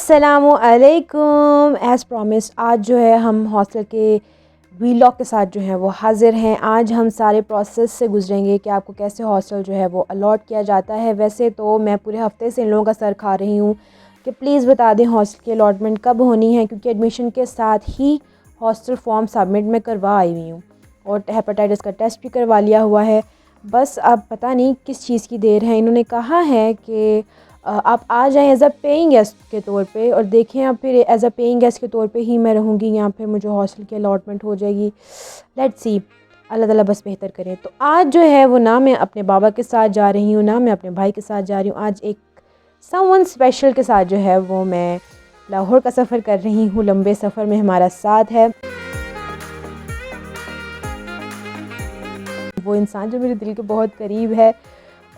अस्सलामुअलैकुम। As promise आज जो है हम हॉस्टल के वीलॉग के साथ जो है वो हाज़िर हैं। आज हम सारे प्रोसेस से गुजरेंगे कि आपको कैसे हॉस्टल जो है वो अलॉट किया जाता है। वैसे तो मैं पूरे हफ्ते से इन लोगों का सर खा रही हूँ कि प्लीज़ बता दें हॉस्टल की अलॉटमेंट कब होनी है, क्योंकि एडमिशन के साथ ही हॉस्टल फॉर्म सबमिट मैं करवा आई हुई हूँ और हेपेटाइटिस का टेस्ट भी करवा लिया हुआ है। बस अब पता नहीं किस चीज़ की देर है। इन्होंने कहा है कि आप आ जाएं एज़ अ पेइंग गेस्ट के तौर पे और देखें अब फिर एज़ अ पेइंग गेस्ट के तौर पे ही मैं रहूँगी यहाँ पे, मुझे हॉस्टल की अलॉटमेंट हो जाएगी। लेट्स सी, अल्लाह ताला बस बेहतर करें। तो आज जो है वो ना मैं अपने बाबा के साथ जा रही हूँ ना मैं अपने भाई के साथ जा रही हूँ। आज एक समवन स्पेशल के साथ जो है वो मैं लाहौर का सफ़र कर रही हूँ। लंबे सफ़र में हमारा साथ है वो इंसान जो मेरे दिल के बहुत करीब है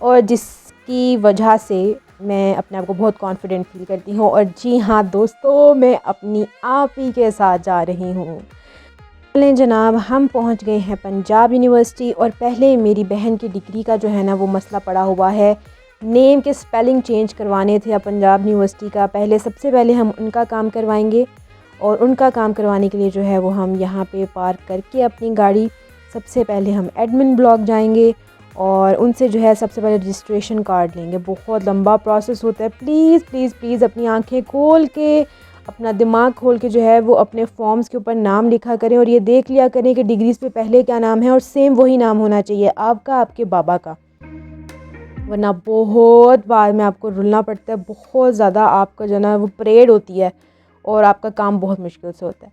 और जिसकी वजह से मैं अपने आप को बहुत कॉन्फिडेंट फील करती हूँ। और जी हाँ दोस्तों, मैं अपनी आप ही के साथ जा रही हूँ। चलें जनाब, हम पहुँच गए हैं पंजाब यूनिवर्सिटी और पहले मेरी बहन की डिग्री का जो है ना वो मसला पड़ा हुआ है। नेम के स्पेलिंग चेंज करवाने थे अब पंजाब यूनिवर्सिटी का। सबसे पहले हम उनका काम करवाएंगे और उनका काम करवाने के लिए जो है वो हम यहाँ पे पार्क करके अपनी गाड़ी सबसे पहले हम एडमिन ब्लॉक जाएंगे और उनसे जो है सबसे पहले रजिस्ट्रेशन कार्ड लेंगे। बहुत लंबा प्रोसेस होता है। प्लीज़ प्लीज़ प्लीज़ अपनी आंखें खोल के, अपना दिमाग खोल के जो है वो अपने फॉर्म्स के ऊपर नाम लिखा करें और ये देख लिया करें कि डिग्रीज़ पे पहले क्या नाम है और सेम वही नाम होना चाहिए आपका, आपके बाबा का, वरना बहुत बार में आपको रुलना पड़ता है। बहुत ज़्यादा आपका जो है वो परेड होती है और आपका काम बहुत मुश्किल से होता है।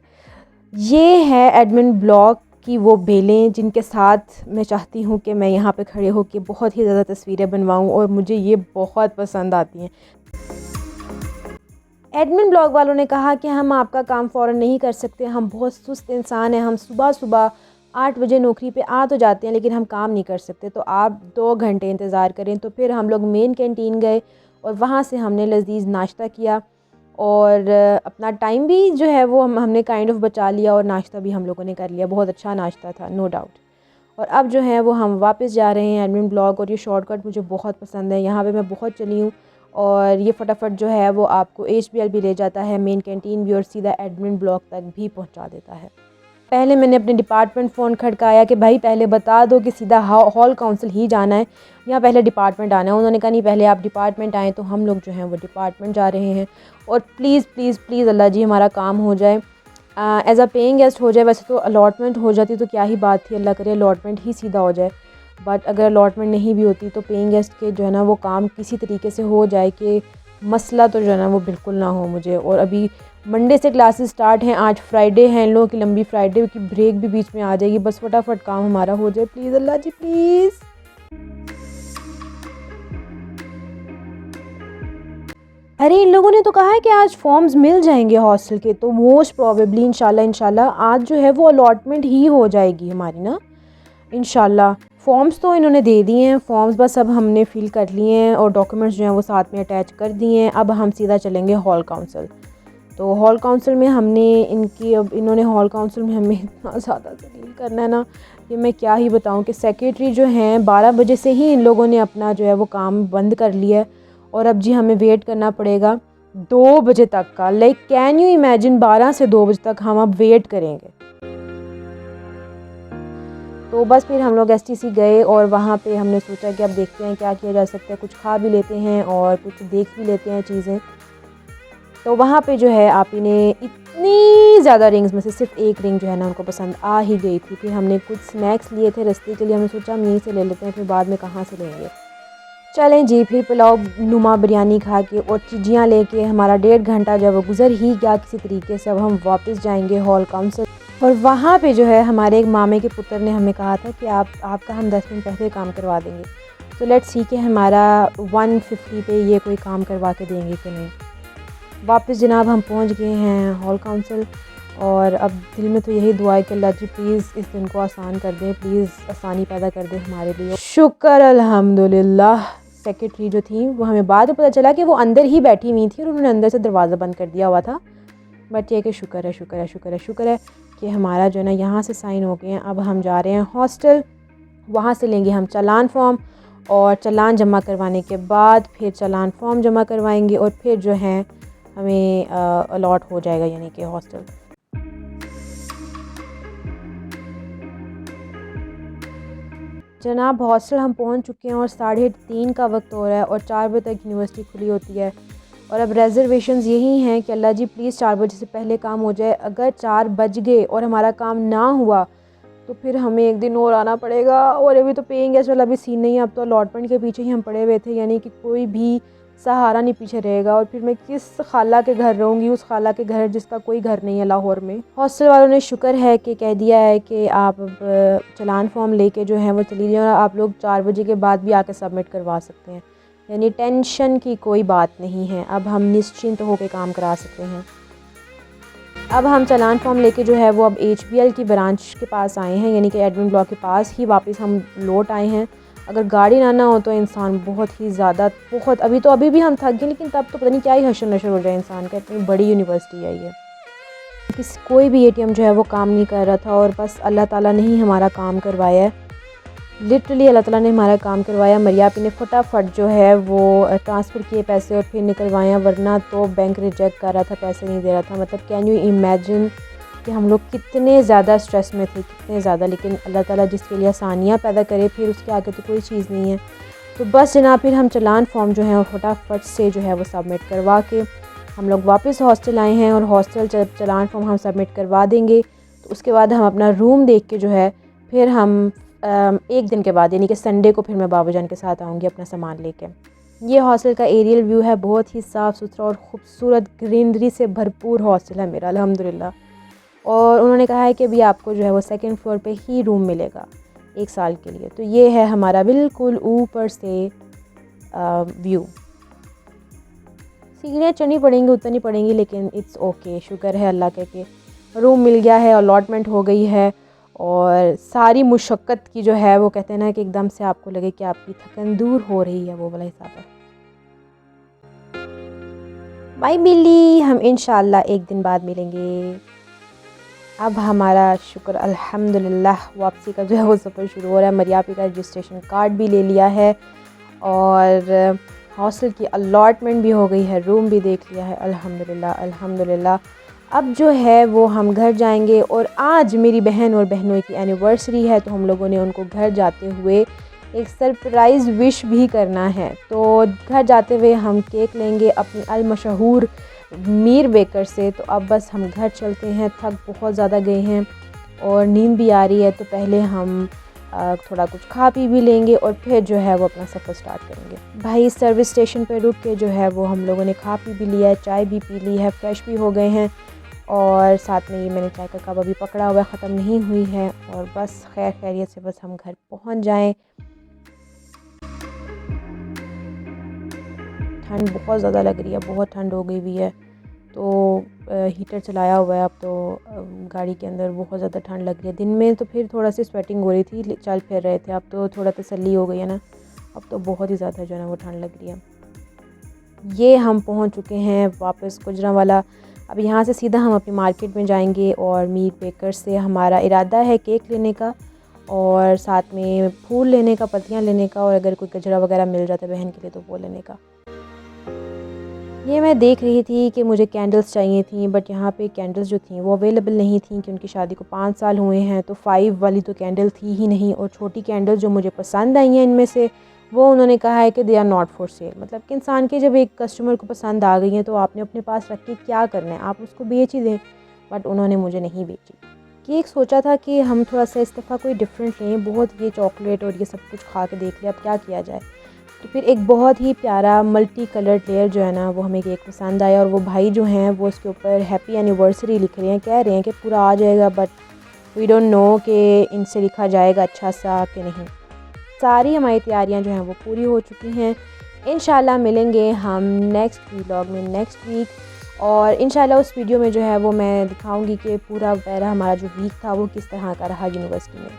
ये है एडमिन ब्लॉक की वो बेलें जिनके साथ मैं चाहती हूँ कि मैं यहाँ पे खड़े होकर बहुत ही ज़्यादा तस्वीरें बनवाऊँ और मुझे ये बहुत पसंद आती हैं। एडमिन ब्लॉक वालों ने कहा कि हम आपका काम फ़ौरन नहीं कर सकते, हम बहुत सुस्त इंसान हैं, हम सुबह सुबह 8 बजे नौकरी पे आ तो जाते हैं लेकिन हम काम नहीं कर सकते, तो आप 2 घंटे इंतज़ार करें। तो फिर हम लोग मेन कैंटीन गए और वहाँ से हमने लजीज़ नाश्ता किया और अपना टाइम भी जो है वो हमने काइंड ऑफ बचा लिया और नाश्ता भी हम लोगों ने कर लिया। बहुत अच्छा नाश्ता था, नो डाउट। और अब जो है वो हम वापस जा रहे हैं एडमिन ब्लॉक और ये शॉर्टकट मुझे बहुत पसंद है। यहाँ पे मैं बहुत चली हूँ और ये फटाफट जो है वो आपको HBL भी ले जाता है, मेन कैंटीन भी, और सीधा एडमिन ब्लॉक तक भी पहुँचा देता है। पहले मैंने अपने डिपार्टमेंट फ़ोन खड़काया कि भाई पहले बता दो कि सीधा हॉल काउंसिल ही जाना है या पहले डिपार्टमेंट आना है। उन्होंने कहा नहीं, पहले आप डिपार्टमेंट आएँ। तो हम लोग जो हैं वो डिपार्टमेंट जा रहे हैं और प्लीज़ प्लीज़ प्लीज़ अल्लाह जी हमारा काम हो जाए, एज़ अ पेइंग गेस्ट हो जाए। वैसे तो अलॉटमेंट हो जाती तो क्या ही बात थी, अल्लाह करे अलॉटमेंट ही सीधा हो जाए, बट अगर अलॉटमेंट नहीं भी होती तो पेइंग गेस्ट के जो है ना वो काम किसी तरीके से हो जाए कि मसला तो जो है ना वो बिल्कुल ना हो मुझे। और अभी मंडे से क्लासेस स्टार्ट हैं, आज फ्राइडे है, इन लोगों की लंबी फ्राइडे की ब्रेक भी बीच में आ जाएगी। बस फटाफट काम हमारा हो जाए प्लीज़, अल्लाह जी प्लीज़। अरे इन लोगों ने तो कहा है कि आज फॉर्म्स मिल जाएंगे हॉस्टल के, तो मोस्ट प्रोबेबली इंशाल्लाह आज जो है वो अलॉटमेंट ही हो जाएगी हमारी ना, इंशाल्लाह। फॉर्म्स तो इन्होंने दे दिए हैं, फॉर्म्स बस अब हमने फिल कर लिए हैं और डॉक्यूमेंट्स जो हैं वो साथ में अटैच कर दिए हैं। अब हम सीधा चलेंगे हॉल काउंसिल। तो हॉल काउंसिल में हमने इन्होंने हॉल काउंसिल में हमें इतना ज़्यादा दलील करना है ना कि मैं क्या ही बताऊं कि सेक्रेटरी जो हैं 12 बजे से ही इन लोगों ने अपना जो है वो काम बंद कर लिया है और अब जी हमें वेट करना पड़ेगा 2 बजे तक का। लाइक कैन यू इमेजिन, 12 से 2 बजे तक हम अब वेट करेंगे। तो बस फिर हम लोग STC गए और वहाँ पे हमने सोचा कि अब देखते हैं क्या किया जा सकता है, कुछ खा भी लेते हैं और कुछ देख भी लेते हैं चीज़ें। तो वहाँ पे जो है आप इन्हें इतनी ज़्यादा रिंग्स में से सिर्फ एक रिंग जो है ना उनको पसंद आ ही गई थी। फिर हमने कुछ स्नैक्स लिए थे रास्ते के लिए, हमने सोचा हम यहीं से ले लेते हैं, फिर बाद में कहाँ से लेंगे। चलें जी, फिर पुलाव नुमा बिरयानी खा के और चीज़ियाँ लेके हमारा 1.5 घंटा जो है वो गुजर ही गया किसी तरीके से। अब हम वापस जाएंगे हॉल काउंसिल और वहाँ पे जो है हमारे एक मामे के पुत्र ने हमें कहा था कि आपका हम 10 मिनट पहले काम करवा देंगे। तो लेट्स सी कि हमारा 150 पे ये कोई काम करवा के देंगे कि नहीं। वापस जनाब हम पहुंच गए हैं हॉल काउंसिल और अब दिल में तो यही दुआ है कि अल्लाह जी प्लीज़ इस दिन को आसान कर दें, प्लीज़ आसानी पैदा कर दें हमारे लिए। शुक्र अल्हम्दुलिल्लाह। सेक्रेटरी जो थी वो हमें बाद में पता चला कि वो अंदर ही बैठी हुई थी और उन्होंने अंदर से दरवाज़ा बंद कर दिया हुआ था। बट ये कि शुक्र है शुक्र है शुक्र है शुक्र है कि हमारा जो है ना यहाँ से साइन हो गए हैं। अब हम जा रहे हैं हॉस्टल, वहाँ से लेंगे हम चालान फॉर्म और चालान जमा करवाने के बाद फिर चालान फॉर्म जमा करवाएंगे और फिर जो है हमें अलॉट हो जाएगा, यानी कि हॉस्टल। जनाब हॉस्टल हम पहुंच चुके हैं और 3:30 का वक्त हो रहा है और 4 बजे तक यूनिवर्सिटी खुली होती है। और अब रिजर्वेशंस यही हैं कि अल्लाह जी प्लीज़ 4 बजे से पहले काम हो जाए। अगर 4 बज गए और हमारा काम ना हुआ तो फिर हमें एक दिन और आना पड़ेगा। और अभी तो पेइंग गेस्ट वाला भी सीन नहीं है, अब तो अलॉटमेंट के पीछे ही हम पड़े हुए थे, यानी कि कोई भी सहारा नहीं पीछे रहेगा। और फिर मैं किस खाला के घर रहूँगी, उस खाला के घर जिसका कोई घर नहीं है लाहौर में। हॉस्टल वालों ने शुक्र है कि कह दिया है कि आप चलान फॉर्म लेके जो है वो चली जाए और आप लोग 4 बजे के बाद भी आके सबमिट करवा सकते हैं, यानी टेंशन की कोई बात नहीं है। अब हम निश्चिंत होकर काम करा सकते हैं। अब हम चालान फॉर्म लेके जो है वो अब HBL की ब्रांच के पास आए हैं, यानी कि एडमिन ब्लॉक के पास ही वापस हम लौट आए हैं। अगर गाड़ी ना हो तो इंसान बहुत ही ज़्यादा अभी भी हम थक गए, लेकिन तब तो पता नहीं क्या ही हशर नशर हो जाए इंसान का, इतनी बड़ी यूनिवर्सिटी है ये। कोई भी ATM जो है वो काम नहीं कर रहा था और बस अल्लाह ताला ने ही हमारा काम करवाया है। लिटरली अल्लाह ताला ने हमारा काम करवाया। मरियापी ने फटाफट जो है वो ट्रांसफ़र किए पैसे और फिर निकलवाए, वरना तो बैंक रिजेक्ट कर रहा था, पैसे नहीं दे रहा था। मतलब कैन यू इमेजिन कि हम लोग कितने ज़्यादा स्ट्रेस में थे, कितने ज़्यादा। लेकिन अल्लाह ताला जिसके लिए आसानियाँ पैदा करे फिर उसके आगे तो कोई चीज़ नहीं है। तो बस जनाब फिर हम चालान फॉर्म जो है वो फटाफट से जो है वो सबमिट करवा के हम लोग वापस हॉस्टल आए हैं। और हॉस्टल चालान फॉर्म हम सबमिट करवा देंगे तो उसके बाद हम अपना रूम देख के जो है फिर हम एक दिन के बाद यानी कि संडे को फिर मैं बाबा जान के साथ आऊँगी अपना सामान लेके। ये हॉस्टल का एरियल व्यू है, बहुत ही साफ़ सुथरा और ख़ूबसूरत ग्रीनरी से भरपूर हॉस्टल है मेरा अल्हम्दुलिल्लाह। और उन्होंने कहा है कि अभी आपको जो है वो 2nd फ्लोर पे ही रूम मिलेगा 1 साल के लिए। तो ये है हमारा बिल्कुल ऊपर से व्यू। सीढ़ियाँ चढ़नी पड़ेंगी, उतरनी पड़ेंगी, लेकिन इट्स ओके। शुक्र है अल्लाह के रूम मिल गया है, अलॉटमेंट हो गई है। और सारी मुशक्क़त की जो है वो कहते हैं ना कि एकदम से आपको लगे कि आपकी थकन दूर हो रही है, वो वाला हिसाब है। बाय बिल्ली, हम इंशाल्लाह एक दिन बाद मिलेंगे। अब हमारा शुक्र अल्हम्दुलिल्लाह वापसी का जो है वो सफ़र शुरू हो रहा है। मरियापी का रजिस्ट्रेशन कार्ड भी ले लिया है और हॉस्टल की अलॉटमेंट भी हो गई है, रूम भी देख लिया है अल्हम्दुलिल्लाह अल्हम्दुलिल्लाह। अब जो है वो हम घर जाएंगे और आज मेरी बहन और बहनों की एनिवर्सरी है, तो हम लोगों ने उनको घर जाते हुए एक सरप्राइज़ विश भी करना है। तो घर जाते हुए हम केक लेंगे अपनी अल मशहूर मीर बेकर से। तो अब बस हम घर चलते हैं, थक बहुत ज़्यादा गए हैं और नींद भी आ रही है, तो पहले हम थोड़ा कुछ खा पी भी लेंगे और फिर जो है वो अपना सफ़र स्टार्ट करेंगे। भाई सर्विस स्टेशन पे रुक के जो है वो हम लोगों ने खा पी भी लिया है, चाय भी पी ली है, फ्रेश भी हो गए हैं। और साथ में ये मैंने चाय का कप अभी पकड़ा हुआ है, ख़त्म नहीं हुई है। और बस खैर खैरियत से बस हम घर पहुंच जाएं। ठंड बहुत ज़्यादा लग रही है, बहुत ठंड हो गई हुई है, तो हीटर चलाया हुआ है। अब तो गाड़ी के अंदर बहुत ज़्यादा ठंड लग रही है। दिन में तो फिर थोड़ा सी स्वेटिंग हो रही थी, चल फिर रहे थे, अब तो थोड़ा तसल्ली हो गई है ना, अब तो बहुत ही ज़्यादा जो है ना वो ठंड लग रही है। ये हम पहुंच चुके हैं वापस गुजरांवाला। अब यहाँ से सीधा हम अपनी मार्केट में जाएंगे और मीर बेकर से हमारा इरादा है केक लेने का और साथ में फूल लेने का, पत्तियाँ लेने का, और अगर कोई गजरा वगैरह मिल जाता है बहन के लिए तो वो लेने का। ये मैं देख रही थी कि मुझे कैंडल्स चाहिए थी, बट यहाँ पे कैंडल्स जो थी वो अवेलेबल नहीं थी, कि उनकी शादी को 5 साल हुए हैं, तो 5 वाली तो कैंडल थी ही नहीं। और छोटी कैंडल्स जो मुझे पसंद आई हैं इनमें से, वो उन्होंने कहा है कि they are not for sale. मतलब कि इंसान के जब एक कस्टमर को पसंद आ गई हैं तो आपने अपने पास रख के क्या करना है, आप उसको बेच ही दें। बट उन्होंने मुझे नहीं बेची। केक सोचा था कि हम थोड़ा सा इस दफ़ा कोई डिफरेंट लें, बहुत ये चॉकलेट और ये सब कुछ खा के देख लिया, अब क्या किया जाए। तो फिर एक बहुत ही प्यारा मल्टी कलर्ड लेयर जो है ना वो हमें केक पसंद आया। और वो भाई जो हैं वो उसके ऊपर हैप्पी एनिवर्सरी लिख रहे हैं, कह रहे हैं कि पूरा आ जाएगा, बट वी डोंट नो कि इनसे लिखा जाएगा अच्छा सा कि नहीं। सारी हमारी तैयारियां जो हैं वो पूरी हो चुकी हैं। इंशाल्लाह मिलेंगे हम नेक्स्ट व्लॉग में नेक्स्ट वीक, और इंशाल्लाह उस वीडियो में जो है वो मैं दिखाऊंगी कि पूरा हमारा जो वीक था वो किस तरह का रहा यूनिवर्सिटी में।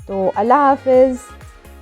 तो अल्लाह हाफ़िज़।